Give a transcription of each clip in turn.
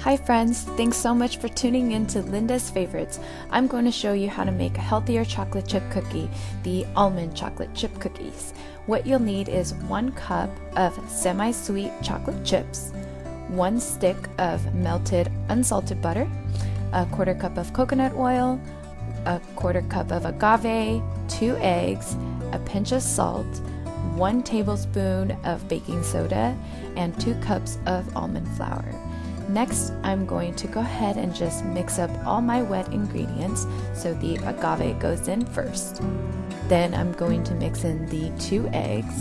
Hi friends, thanks so much for tuning in to Linda's Favorites. I'm going to show you how to make a healthier chocolate chip cookie, the almond chocolate chip cookies. What you'll need is 1 cup of semi-sweet chocolate chips, 1 stick of melted unsalted butter, a 1/4 cup of coconut oil, a 1/4 cup of agave, 2 eggs, a pinch of salt, 1 tablespoon of baking soda, and 2 cups of almond flour. Next, I'm going to go ahead and just mix up all my wet ingredients, so the agave goes in first. Then I'm going to mix in the 2 eggs,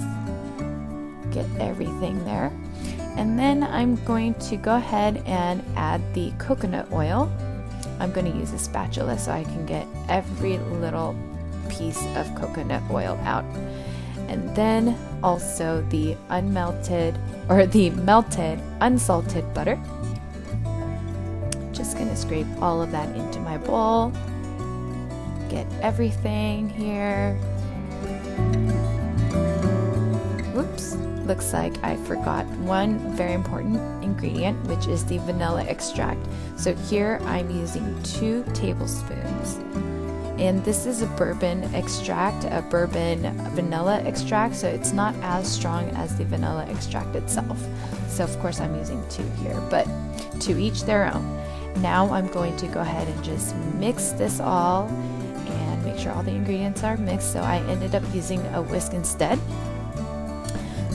get everything there. And then I'm going to go ahead and add the coconut oil. I'm going to use a spatula so I can get every little piece of coconut oil out. And then also the melted unsalted butter. Just gonna scrape all of that into my bowl. Get everything here. Whoops, looks like I forgot one very important ingredient, which is the vanilla extract. So here I'm using 2 tablespoons. And this is a bourbon extract, a bourbon vanilla extract, so it's not as strong as the vanilla extract itself. So of course I'm using 2 here, but to each their own. Now I'm going to go ahead and just mix this all and make sure all the ingredients are mixed. So I ended up using a whisk instead.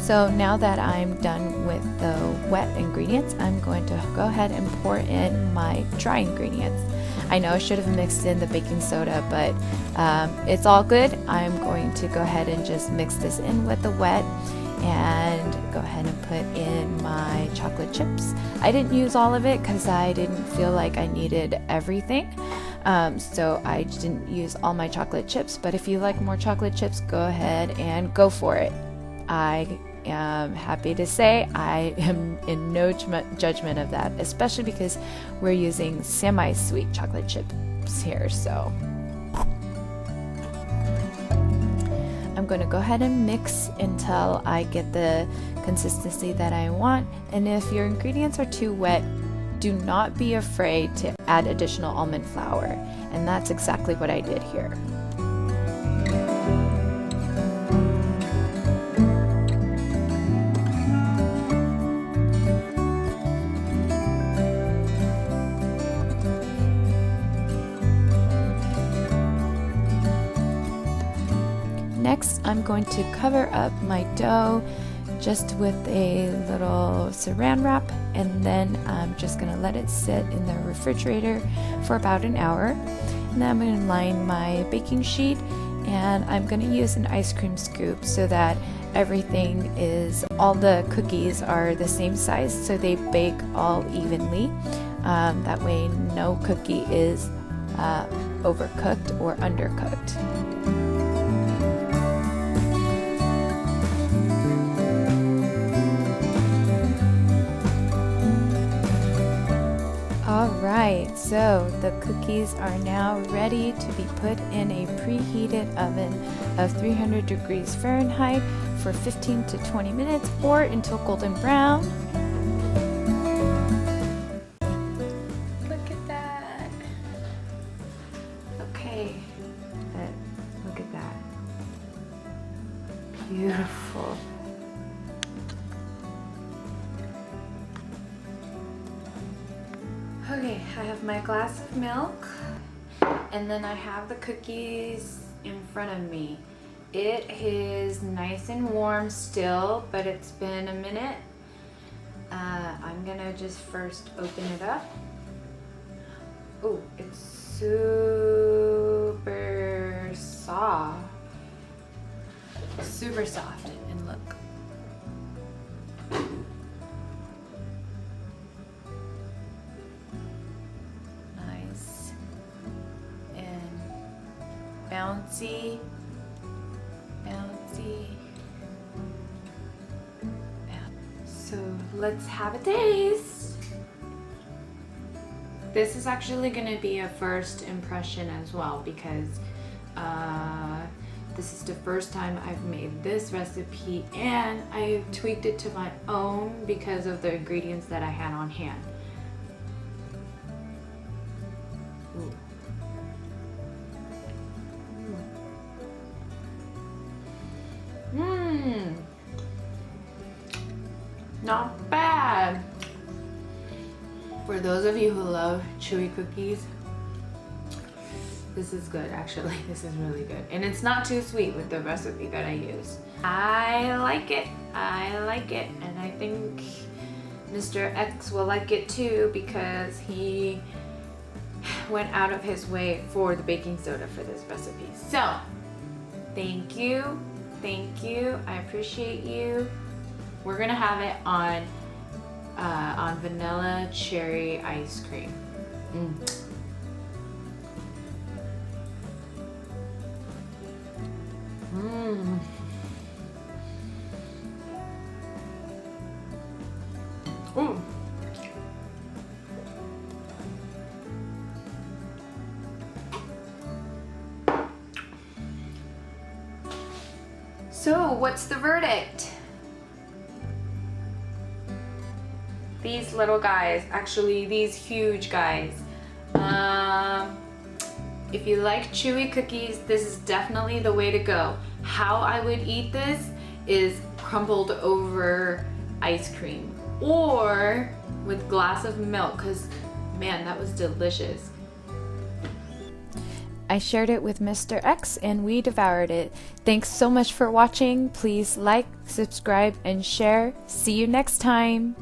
So now that I'm done with the wet ingredients, I'm going to go ahead and pour in my dry ingredients. I know I should have mixed in the baking soda, but it's all good. I'm going to go ahead and just mix this in with the wet and go ahead and put in my chocolate chips. I didn't use all of it because I didn't feel like I needed everything. So I didn't use all my chocolate chips, but if you like more chocolate chips, go ahead and go for it. I am happy to say I am in no judgment of that, especially because we're using semi-sweet chocolate chips here. So I'm going to go ahead and mix until I get the consistency that I want. And if your ingredients are too wet, do not be afraid to add additional almond flour. And that's exactly what I did here. Next, I'm going to cover up my dough just with a little saran wrap, and then I'm just going to let it sit in the refrigerator for about an hour. And then I'm going to line my baking sheet, and I'm going to use an ice cream scoop so that all the cookies are the same size, so they bake all evenly. That way no cookie is overcooked or undercooked. Alright, so the cookies are now ready to be put in a preheated oven of 300 degrees Fahrenheit for 15 to 20 minutes or until golden brown. Look at that. Okay, look at that. Beautiful. Okay, I have my glass of milk, and then I have the cookies in front of me. It is nice and warm still, but it's been a minute. I'm gonna just first open it up. Oh, it's super soft. Super soft, and look. Bouncy. So let's have a taste. This is actually going to be a first impression as well, because this is the first time I've made this recipe, and I tweaked it to my own because of the ingredients that I had on hand. Ooh. Mmm. Not bad. For those of you who love chewy cookies, this is good actually. This is really good. And it's not too sweet with the recipe that I use. I like it. I like it. And I think Mr. X will like it too because he went out of his way for the baking soda for this recipe. So, thank you. Thank you. I appreciate you. We're gonna have it on vanilla cherry ice cream. Ooh. So, what's the verdict? These little guys, actually these huge guys. If you like chewy cookies, this is definitely the way to go. How I would eat this is crumbled over ice cream or with glass of milk, because man, that was delicious. I shared it with Mr. X and we devoured it. Thanks so much for watching. Please like, subscribe, and share. See you next time.